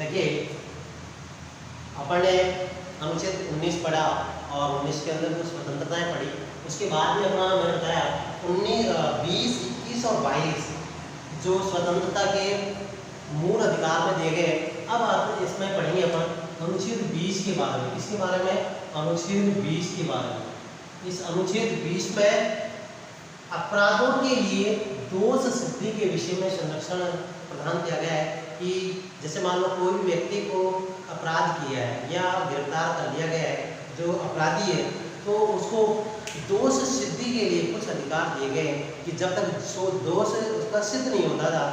देखिए, अपन ने अनुच्छेद 19 पढ़ा और 19 के अंदर जो स्वतंत्रताएं पढ़ी, उसके बाद में अपना मैंने बताया 20, 21 और 22 जो स्वतंत्रता के मूल अधिकार में दिए गए। अब आप इसमें पढ़ेंगे अपन अनुच्छेद 20 के बारे में। किसके बारे में? अनुच्छेद 20 के बारे में। इस अनुच्छेद 20 में अपराधों के लिए दोष सिद्धि के विषय में संरक्षण प्रदान किया गया है कि जैसे मान लो कोई भी व्यक्ति को अपराध किया है या गिरफ्तार कर लिया गया है जो अपराधी है, तो उसको दोष सिद्धि के लिए कुछ अधिकार दिए गए कि जब तक दोष उसका सिद्ध नहीं होता था,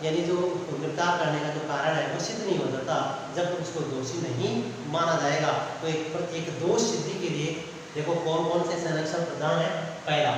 यानी जो गिरफ्तार करने का जो कारण है वो सिद्ध नहीं होता था, जब तक उसको दोषी नहीं माना जाएगा। तो एक दोष सिद्धि के लिए देखो कौन कौन से संरक्षण प्रदान है। पहला,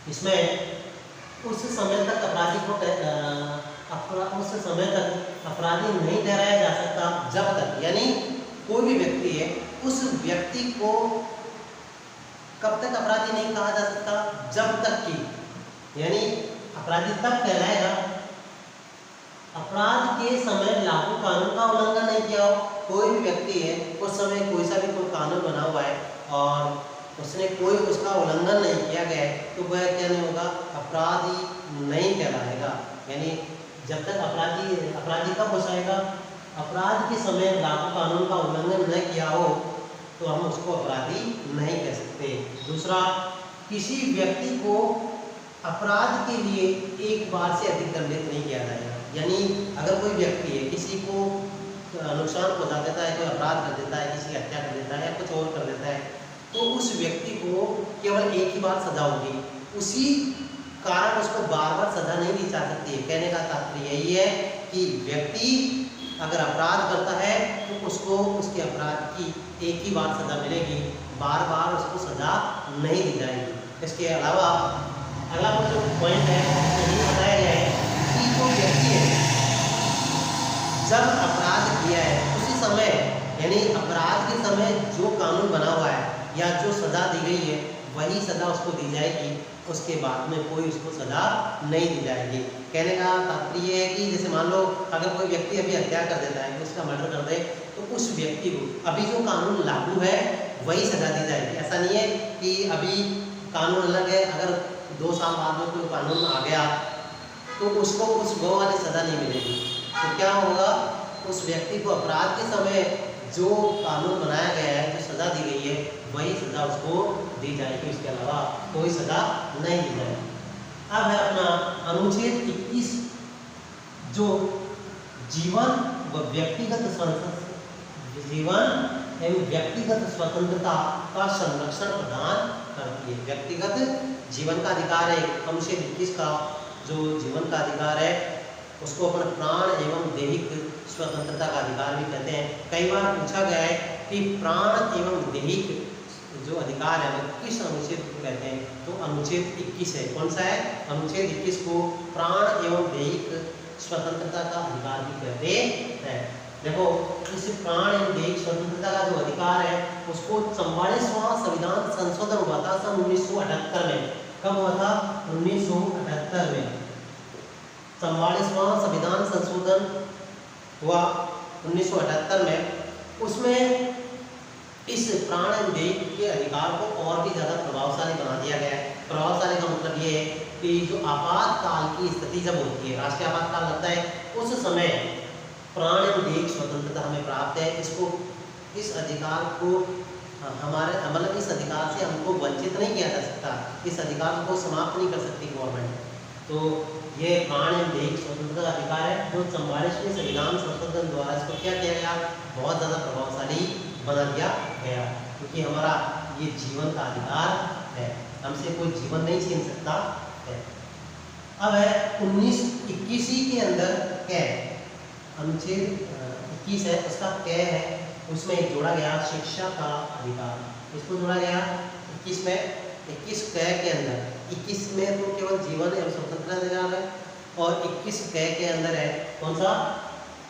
इसमें उस समय तक अपराधी को उस समय तक अपराधी नहीं ठहराया जा सकता जब तक, यानी कोई भी व्यक्ति है उस व्यक्ति को कब तक अपराधी नहीं कहा जा सकता? जब तक कि, यानी अपराधी तब कहलाएगा अपराध के समय लागू कानून का उल्लंघन नहीं किया हो। कोई भी व्यक्ति है उस समय कोई सा भी कोई कानून बना हुआ है और उसने कोई उसका उल्लंघन नहीं किया गया है, तो वह क्या नहीं होगा? अपराधी नहीं कहलाएगा। यानी जब तक अपराधी कब हो जाएगा? अपराध के समय लागू कानून का उल्लंघन न किया हो तो हम उसको अपराधी नहीं कह सकते। दूसरा, किसी व्यक्ति को अपराध के लिए एक बार से अधिक दंडित नहीं किया जाएगा। यानी अगर कोई व्यक्ति है किसी को नुकसान पहुंचा देता है, कोई अपराध कर देता है, किसी की हत्या कर देता है या कुछ और कर देता है, तो उस व्यक्ति को केवल एक ही बार सजा होगी, उसी कारण उसको बार बार सजा नहीं दी जा सकती है। कहने का तात्पर्य यही है कि व्यक्ति अगर अपराध करता है तो उसको उसके अपराध की एक ही बार सजा मिलेगी, बार बार उसको सजा नहीं दी जाएगी। इसके अलावा अगला जो पॉइंट है तो ये बताया गया है कि जो व्यक्ति है जब अपराध किया है उसी समय, यानी अपराध के समय जो कानून बना हुआ है या जो सजा दी गई है वही सजा उसको दी जाएगी, उसके बाद में कोई उसको सजा नहीं दी जाएगी। कहने का तात्पर्य है कि जैसे मान लो अगर कोई व्यक्ति अभी हत्या कर देता है, उसका मर्डर कर दे, तो उस व्यक्ति को अभी जो कानून लागू है वही सजा दी जाएगी। ऐसा नहीं है कि अभी कानून अलग है, अगर 2 साल बाद में कोई कानून आ गया तो उसको वो वाली सजा नहीं मिलेगी। तो क्या होगा? उस व्यक्ति को अपराध के समय जो कानून बनाया गया है, जो सजा दी गई है, वही सजा उसको दी जाएगी, इसके अलावा कोई सजा नहीं दी जाएगी। अब है अपना अनुच्छेद 21 जो जीवन एवं व्यक्तिगत स्वतंत्रता का संरक्षण प्रदान करती है। व्यक्तिगत जीवन का अधिकार है। अनुच्छेद 21 का जो जीवन का अधिकार है उसको अपन प्राण एवं दैहिक स्वतंत्रता का अधिकार भी कहते हैं। कई बार पूछा गया है कि प्राण एवं दैहिक जो अधिकार है वो किस अनुच्छेद को कहते हैं? तो अनुच्छेद 21 है। कौन सा है? अनुच्छेद 21 को प्राण एवं दैहिक स्वतंत्रता का अधिकार भी कहते हैं। देखो, इस प्राण एवं दैहिक स्वतंत्रता का जो अधिकार है उसको 44वां संविधान संशोधन हुआ था सन 1978 में। कब हुआ था? 1978 में 44वां संविधान संशोधन हुआ 1978 में। उसमें इस प्राण एवं दैहिक के अधिकार को और भी ज़्यादा प्रभावशाली बना दिया गया है। प्रभावशाली का मतलब ये है कि जो आपातकाल की स्थिति जब होती है, राष्ट्रीय आपातकाल लगता है, उस समय प्राण एवं दैहिक स्वतंत्रता हमें प्राप्त है। इस अधिकार को हमारे मतलब इस अधिकार से हमको वंचित नहीं किया जा सकता, इस अधिकार को समाप्त नहीं कर सकती गवर्नमेंट। तो ये प्राण एवं दैहिक स्वतंत्रता का अधिकार है जो 44वें संविधान संशोधन द्वारा इसको क्या किया गया? बहुत ज़्यादा प्रभावशाली बना दिया गया, क्योंकि हमारा ये जीवन का अधिकार है, हमसे कोई जीवन नहीं छीन सकता है। अब है 1921 के अंदर क्या है? अनुच्छेद 21 है, उसका क्या है? उसमें जोड़ा गया शिक्षा का अधिकार। इसको जोड़ा गया 21 में। 21 के अंदर 21 में तो केवल जीवन एवं स्वतंत्रता अधिकार है और 21 के अंदर है कौन सा?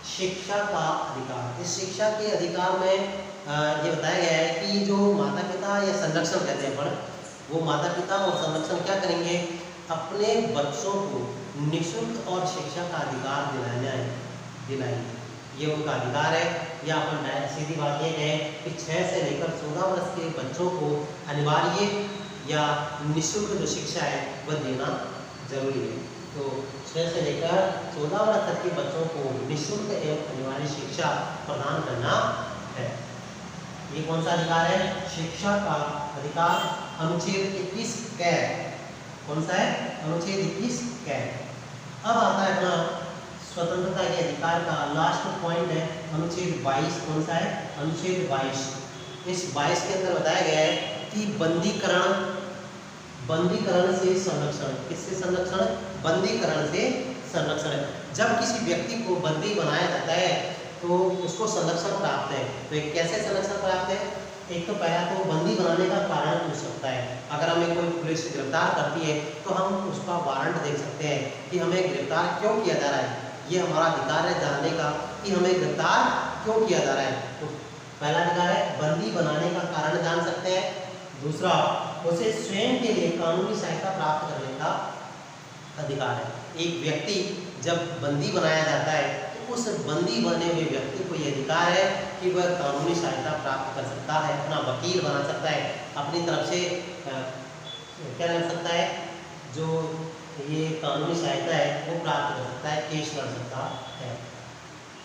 शिक्षा का अधिकार। इस शिक्षा के अधिकार में ये बताया गया है कि जो माता पिता या संरक्षण कहते हैं पर वो माता पिता और संरक्षण क्या करेंगे? अपने बच्चों को निःशुल्क और शिक्षा का अधिकार दिलाएंगे। ये उनका अधिकार है। या अपन सीधी बात ये है कि 6 से लेकर 14 वर्ष के बच्चों को अनिवार्य या निःशुल्क जो शिक्षा है वह देना जरूरी है। तो 6 से लेकर 14 वर्ष तक के बच्चों को निःशुल्क एवं अनिवार्य शिक्षा प्रदान करना है। ये कौन सा अधिकार है? शिक्षा का अधिकार अनुच्छेद 21 कै। कौन सा है? अनुच्छेद 21 कै। अब आता है अपना स्वतंत्रता के अधिकार का लास्ट पॉइंट है अनुच्छेद 22। कौन सा है? अनुच्छेद 22। इस 22 के अंदर बताया गया है कि बंदीकरण से संरक्षण। किससे संरक्षण? बंदीकरण से संरक्षण। जब किसी व्यक्ति को बंदी बनाया जाता है तो उसको संरक्षण प्राप्त है। तो एक कैसे संरक्षण प्राप्त है? एक तो पहला तो बंदी बनाने का कारण पूछ सकता है। अगर हमें कोई पुलिस गिरफ्तार करती है तो हम उसका वारंट देख सकते हैं कि हमें गिरफ्तार क्यों किया जा रहा है। ये हमारा अधिकार है जानने का कि हमें गिरफ्तार क्यों किया जा रहा है। तो पहला अधिकार है बंदी बनाने का कारण जान सकते हैं। दूसरा, उसे स्वयं के लिए कानूनी सहायता प्राप्त करने का अधिकार है। एक व्यक्ति जब बंदी बनाया जाता है तो उस बंदी बने हुए व्यक्ति को ये अधिकार है कि वह कानूनी सहायता प्राप्त कर सकता है, अपना वकील बना सकता है, अपनी तरफ से क्या कर सकता है, जो ये कानूनी सहायता है वो प्राप्त कर सकता है, केस लड़ सकता है।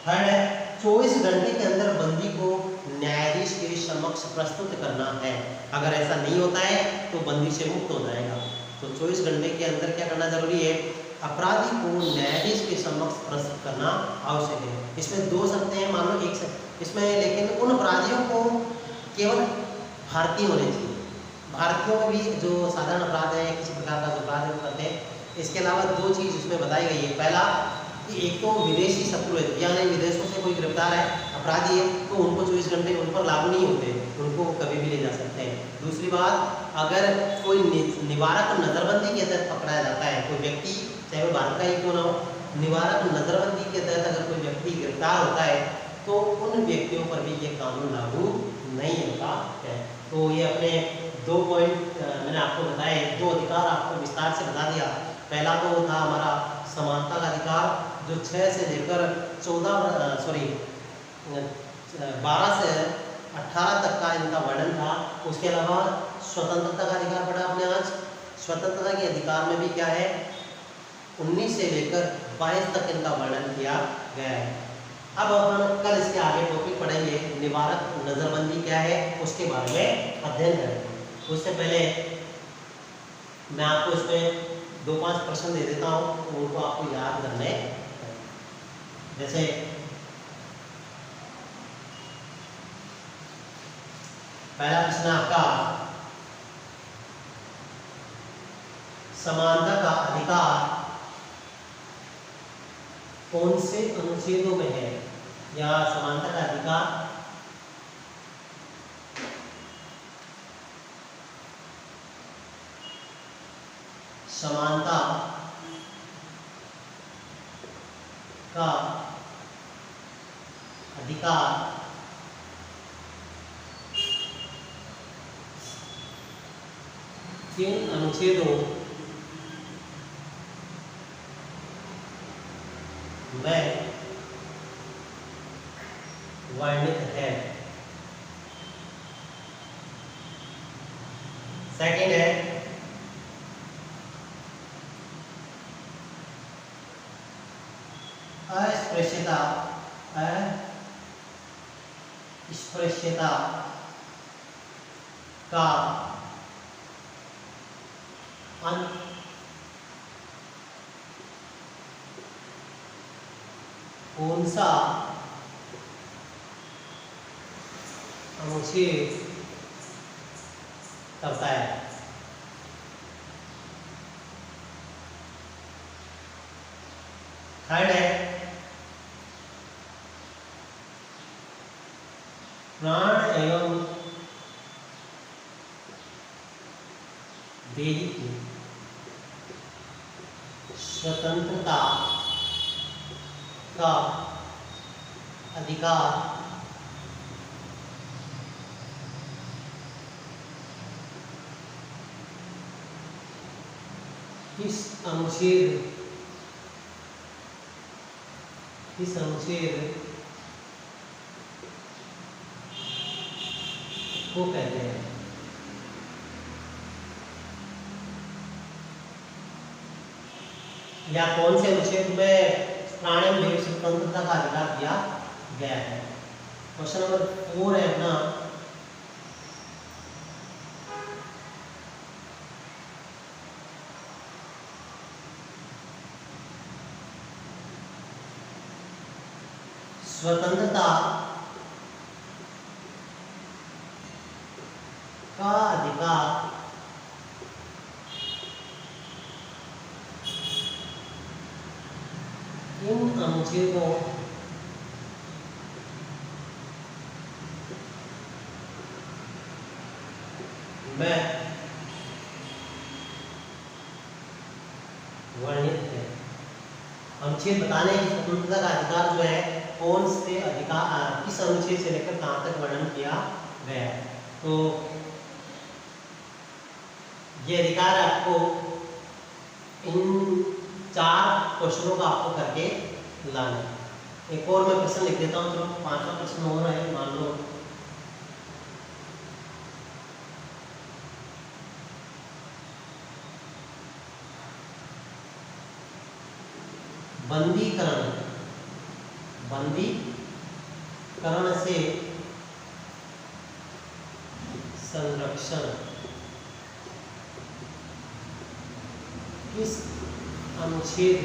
थर्ड है 24 घंटे के अंदर बंदी को न्यायाधीश के समक्ष प्रस्तुत करना है। अगर ऐसा नहीं होता है तो बंदी से मुक्त हो जाएगा। तो 24 घंटे के अंदर क्या करना जरूरी है? अपराधी को न्यायाधीश के समक्ष प्रस्तुत करना आवश्यक है। इसमें दो शर्तें हैं, मान लो एक इसमें, लेकिन उन अपराधियों को केवल भारतीय होने चाहिए। भारतीयों में भी जो साधारण अपराध है, किसी प्रकार का जो अपराध करते हैं, इसके अलावा दो चीज़ इसमें बताई गई है। पहला कि एक तो विदेशी शत्रु है, यानी विदेशों से कोई गिरफ्तार है, अपराधी है, तो उनको 24 घंटे उन पर लागू नहीं होते, उनको कभी भी ले जा सकते हैं। दूसरी बात, अगर कोई निवारक नज़रबंदी के तहत पकड़ाया जाता है कोई व्यक्ति, चाहे वो भारत का ही क्यों ना हो, निवारक नज़रबंदी के तहत अगर कोई व्यक्ति गिरफ्तार होता है तो उन व्यक्तियों पर भी ये कानून लागू नहीं होता है। तो ये अपने 2 पॉइंट मैंने आपको बताए, 2 अधिकार आपको विस्तार से बता दिया। पहला तो था हमारा समानता का अधिकार, जो 6 से लेकर 12 से 18 तक का इनका वर्णन था। उसके अलावा स्वतंत्रता का अधिकार पढ़ा आपने आज। स्वतंत्रता के अधिकार में भी क्या है, 19 से लेकर 22 तक इनका वर्णन किया गया है। अब अपन कल इसके आगे टॉपिक पढ़ेंगे, निवारक नज़रबंदी क्या है उसके बारे में अध्ययन करेंगे। उससे पहले मैं आपको इसमें 2-5 प्रश्न दे देता हूँ, उनको आपको याद करने। जैसे पहला प्रश्न आपका, समानता का अधिकार कौन से अनुच्छेदों में है? या समानता का अधिकार समानता का अधिकार किन अनुच्छेदों में वर्णित है? सेकंड है, अस्पृश्यता का कौन सा अनुच्छेद करता है? थर्ड है, प्राण एवं देही की स्वतंत्रता का अधिकार किस अनुच्छेद को कहते हैं। या कौन से अनुच्छेद में प्राणियों में स्वतंत्रता का अधिकार दिया गया है? क्वेश्चन नंबर 4 है अपना, स्वतंत्रता का अधिकार इन अनुच्छेदों में वर्णित है। अनुच्छेद बताने की स्वतंत्रता का अधिकार जो है कौन से अधिकार, किस अनुच्छेद से लेकर कहां तक वर्णन किया गया है? तो ये अधिकार आपको इन 4 क्वेश्चनों का आपको करके लाना है। एक और मैं प्रश्न लिख देता हूँ, चलो 5वां प्रश्न हो रहा है, मान लो बंदीकरण से संरक्षण किस अनुच्छेद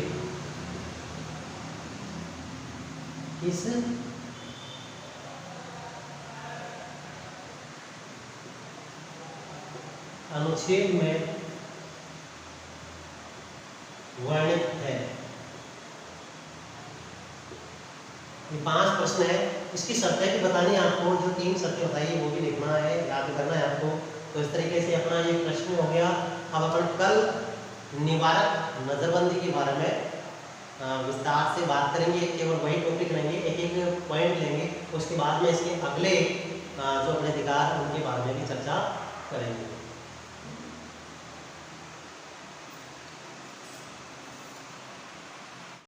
में वर्णित है? ये 5 प्रश्न है। इसकी शर्तें भी बतानी है आपको, जो 3 शर्तें बताई है वो भी लिखना है, याद करना है आपको। तो इस तरीके से अपना ये प्रश्न हो गया। अब अपन कल निवारक नजरबंदी के बारे में विस्तार से बात करेंगे। केवल वही टॉपिक लेंगे, एक एक पॉइंट लेंगे, उसके बाद में इसके अगले जो अपने अधिकार उनके बारे में भी चर्चा करेंगे।